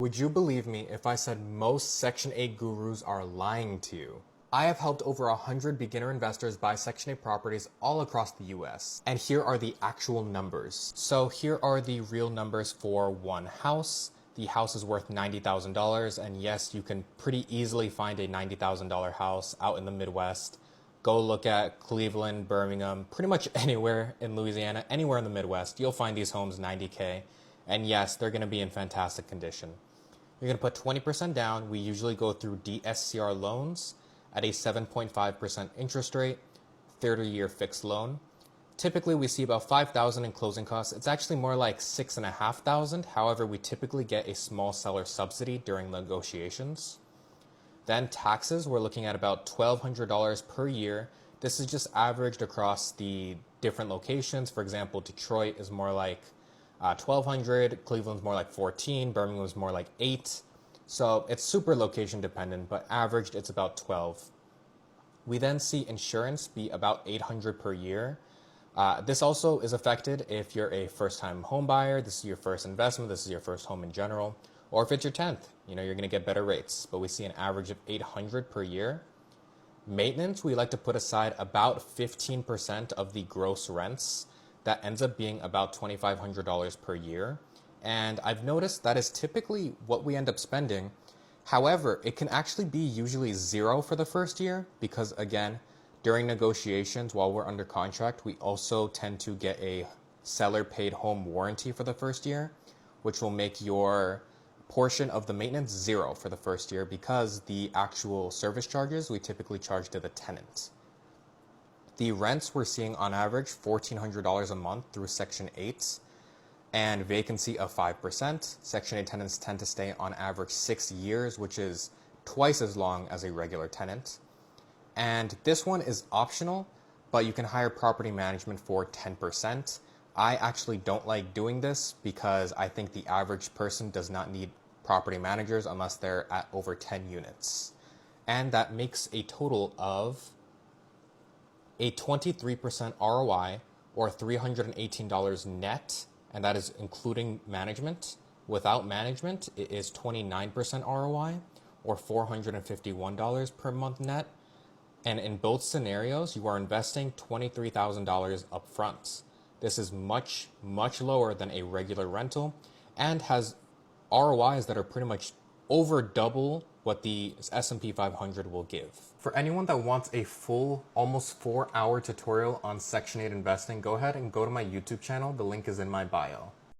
Would you believe me if I said most Section 8 gurus are lying to you? I have helped over 100 beginner investors buy Section 8 properties all across the US. And here are the actual numbers. So here are the real numbers for one house. The house is worth $90,000, and yes, you can pretty easily find a $90,000 house out in the Midwest. Go look at Cleveland, Birmingham, pretty much anywhere in Louisiana, anywhere in the Midwest, you'll find these homes 90K. And yes, they're gonna be in fantastic condition. You're gonna put 20% down. We usually go through DSCR loans at a 7.5% interest rate, 30-year fixed loan. Typically, we see about $5,000 in closing costs. It's actually more like $6,500. However, we typically get a small seller subsidy during negotiations. Then taxes, we're looking at about $1,200 per year. This is just averaged across the different locations. For example, Detroit is more like $1,200, Cleveland's more like $14, Birmingham's more like $8. So it's super location dependent, but averaged it's about $12. We then see insurance be about $800 per year. This also is affected if you're a first-time home buyer, this is your first investment, this is your first home in general, or if it's your 10th, you're going to get better rates. But we see an average of $800 per year. Maintenance, we like to put aside about 15% of the gross rents. That ends up being about $2,500 per year. And I've noticed that is typically what we end up spending. However, it can actually be usually zero for the first year because, again, during negotiations while we're under contract, we also tend to get a seller paid home warranty for the first year, which will make your portion of the maintenance zero for the first year because the actual service charges we typically charge to the tenant. The rents we're seeing on average $1,400 a month through Section 8 and vacancy of 5%. Section 8 tenants tend to stay on average 6 years, which is twice as long as a regular tenant. And this one is optional, but you can hire property management for 10%. I actually don't like doing this because I think the average person does not need property managers unless they're at over 10 units. And that makes a total of a 23% ROI or $318 net, and that is including management. Without management, it is 29% ROI or $451 per month net. And in both scenarios, you are investing $23,000 upfront. This is much, much lower than a regular rental and has ROIs that are pretty much over double what the S&P 500 will give. For anyone that wants a full, almost 4-hour tutorial on Section 8 investing, go ahead and go to my YouTube channel. The link is in my bio.